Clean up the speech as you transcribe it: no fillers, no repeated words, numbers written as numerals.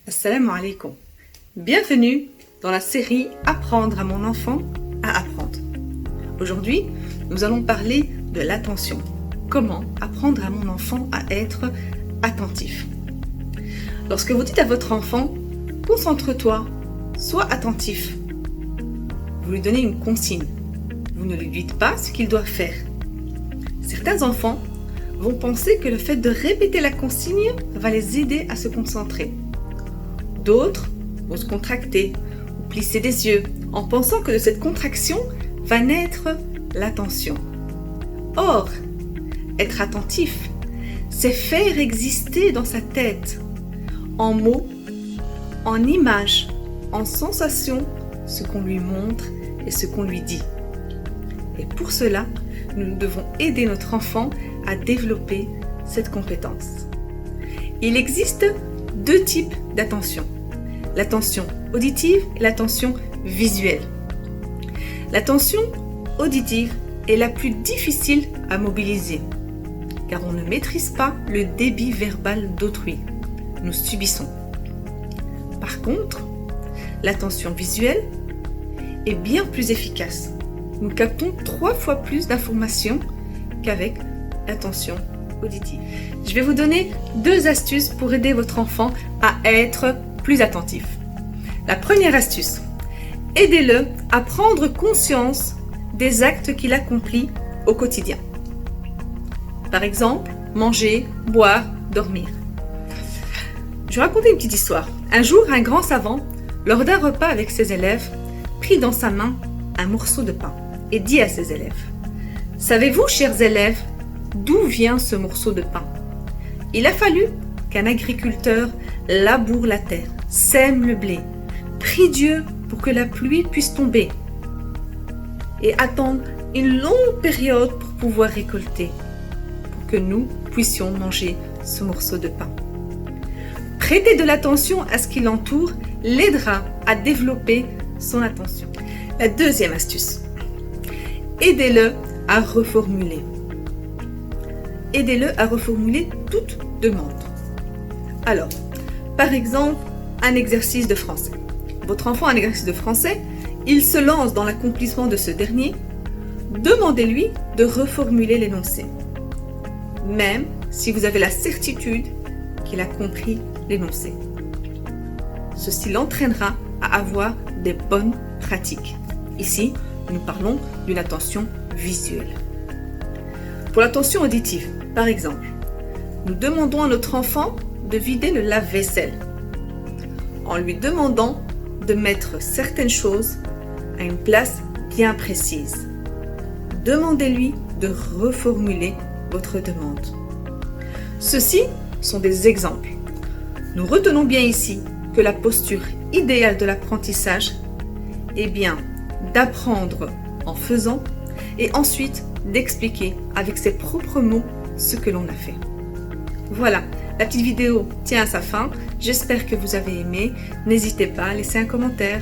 Assalamu alaikum. Bienvenue dans la série Apprendre à mon enfant à apprendre. Aujourd'hui, nous allons parler de l'attention. Comment apprendre à mon enfant à être attentif. Lorsque vous dites à votre enfant « Concentre-toi, sois attentif », vous lui donnez une consigne. Vous ne lui dites pas ce qu'il doit faire. Certains enfants vont penser que le fait de répéter la consigne va les aider à se concentrer. D'autres vont se contracter ou plisser des yeux en pensant que de cette contraction va naître l'attention. Or, être attentif, c'est faire exister dans sa tête, en mots, en images, en sensations, ce qu'on lui montre et ce qu'on lui dit. Et pour cela, nous devons aider notre enfant à développer cette compétence. Il existe deux types d'attention. L'attention auditive et l'attention visuelle. L'attention auditive est la plus difficile à mobiliser, car on ne maîtrise pas le débit verbal d'autrui. Nous subissons. Par contre, l'attention visuelle est bien plus efficace. Nous captons 3 fois plus d'informations qu'avec l'attention auditive. Je vais vous donner 2 astuces pour aider votre enfant à être plus attentif. La première astuce, aidez-le à prendre conscience des actes qu'il accomplit au quotidien. Par exemple, manger, boire, dormir. Je vais raconter une petite histoire. Un jour, un grand savant, lors d'un repas avec ses élèves, prit dans sa main un morceau de pain et dit à ses élèves : « Savez-vous, chers élèves, d'où vient ce morceau de pain ? Il a fallu qu'un agriculteur laboure la terre, sème le blé, prie Dieu pour que la pluie puisse tomber et attendre une longue période pour pouvoir récolter, pour que nous puissions manger ce morceau de pain. » Prêter de l'attention à ce qui l'entoure l'aidera à développer son attention. La deuxième astuce, aidez-le à reformuler. Aidez-le à reformuler toute demande. Alors, par exemple, un exercice de français. Votre enfant a un exercice de français, il se lance dans l'accomplissement de ce dernier, demandez-lui de reformuler l'énoncé, même si vous avez la certitude qu'il a compris l'énoncé. Ceci l'entraînera à avoir des bonnes pratiques. Ici, nous parlons d'une attention visuelle. Pour l'attention auditive, par exemple, nous demandons à notre enfant de vider le lave-vaisselle en lui demandant de mettre certaines choses à une place bien précise. Demandez-lui de reformuler votre demande. Ceux-ci sont des exemples. Nous retenons bien ici que la posture idéale de l'apprentissage est bien d'apprendre en faisant et ensuite d'expliquer avec ses propres mots ce que l'on a fait. Voilà, la petite vidéo tient à sa fin. J'espère que vous avez aimé. N'hésitez pas à laisser un commentaire.